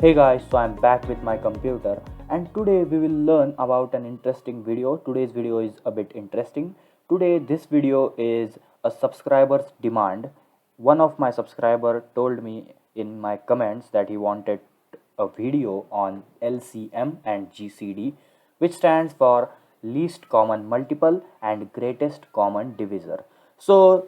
Hey guys, so I'm back with my computer and today we will learn about an interesting video. Today's video is a bit interesting. Today this video is a subscriber's demand. One of my subscriber told me in my comments that he wanted a video on LCM and GCD, which stands for least common multiple and greatest common divisor. So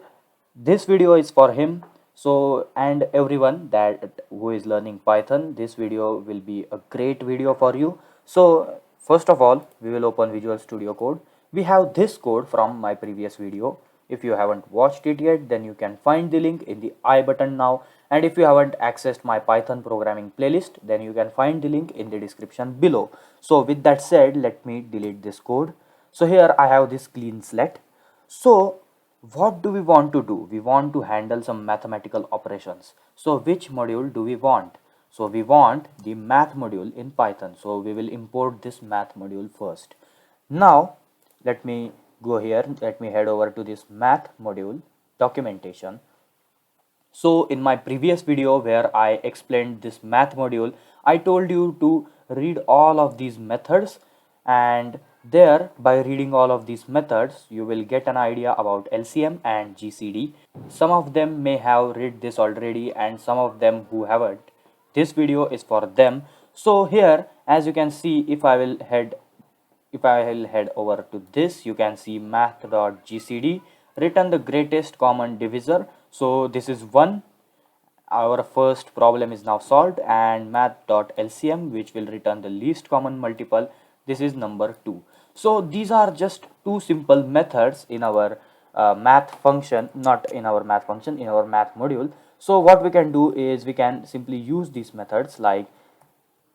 this video is for him. So and everyone that who is learning Python, this video will be a great video for you. So first of all, we will open Visual Studio Code. We have this code from my previous video. If you haven't watched it yet, then you can find the link in the I button now, and if you haven't accessed my Python programming playlist, then you can find the link in the description below. So with that said, let me delete this code. So here I have this clean slate. So what do we want to do? We want to handle some mathematical operations. So which module do we want? So we want the math module in Python. So we will import this math module first. Now let me go here. Let me head over to this math module documentation. So in my previous video where I explained this math module, I told you to read all of these methods, and there, by reading all of these methods, you will get an idea about LCM and GCD. Some of them may have read this already and some of them who haven't. This video is for them. So here, as you can see, if I will head over to this, you can see math.gcd, return the greatest common divisor. So this is 1. Our first problem is now solved, and math.lcm, which will return the least common multiple, this is number 2. So these are just two simple methods in our math function, not in our math function, in our math module. So what we can do is we can simply use these methods like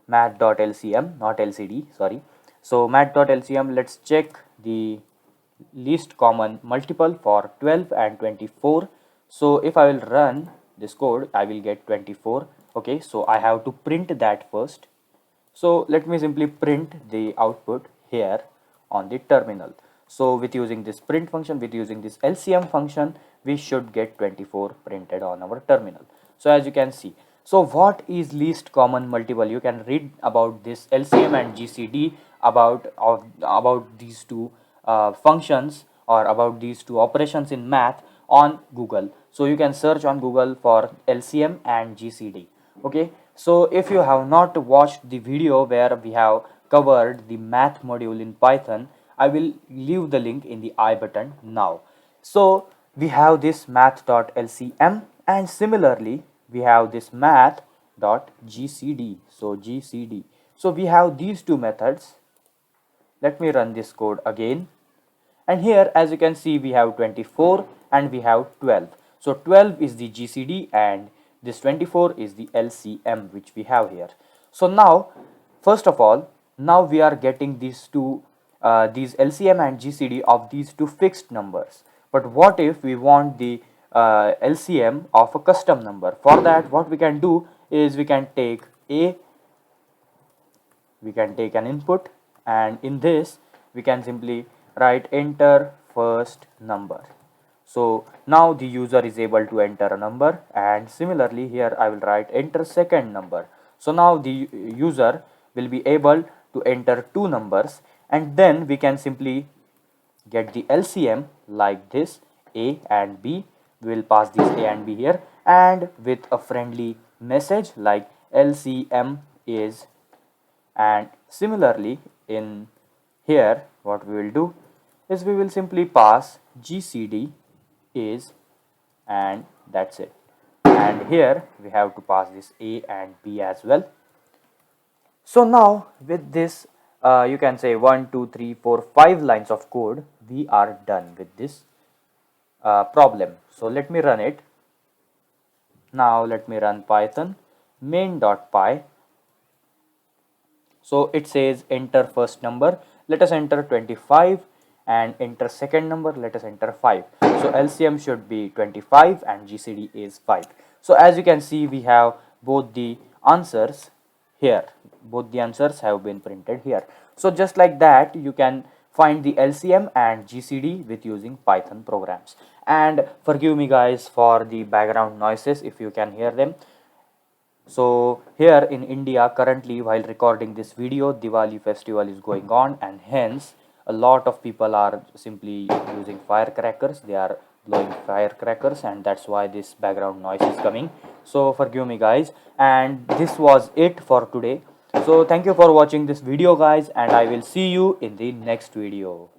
math.lcm, not lcd, sorry. So math.lcm, let's check the least common multiple for 12 and 24. So if I will run this code, I will get 24. Okay, so I have to print that first. So let me simply print the output here on the terminal. So with using this print function, with using this LCM function, we should get 24 printed on our terminal. So as you can see, so what is least common multiple? You can read about this LCM and GCD, about these two functions, or about these two operations in math on Google. So you can search on Google for LCM and GCD. Okay, so if you have not watched the video where we have covered the math module in Python, I will leave the link in the I button now. So we have this math.lcm, and similarly we have this math.gcd. So GCD. So we have these two methods. Let me run this code again. And here, as you can see, we have 24 and we have 12. So 12 is the GCD and this 24 is the LCM, which we have here. So now, first of all, now we are getting these two, these LCM and GCD of these two fixed numbers. But what if we want the LCM of a custom number? For that, what we can do is we can take an input, and in this we can simply write enter first number. So now the user is able to enter a number, and similarly here I will write enter second number. So now the user will be able to enter two numbers, and then we can simply get the LCM like this, A and B. We will pass this A and B here, and with a friendly message like LCM is. And similarly in here what we will do is we will simply pass GCD is, and that's it. And here we have to pass this A and B as well. So now with this you can say 1, 2, 3, 4, 5 lines of code, we are done with this problem. So let me run it. Now let me run Python main.py. So it says enter first number, let us enter 25, and enter second number, let us enter 5. So LCM should be 25 and GCD is 5. So as you can see, we have both the answers here. Both the answers have been printed here. So just like that, you can find the LCM and GCD with using Python programs. And forgive me guys for the background noises if you can hear them. So here in India currently, while recording this video, Diwali festival is going on, and hence a lot of people are simply using firecrackers. They are blowing firecrackers, and that's why this background noise is coming. So forgive me guys, and this was it for today. So thank you for watching this video guys, and I will see you in the next video.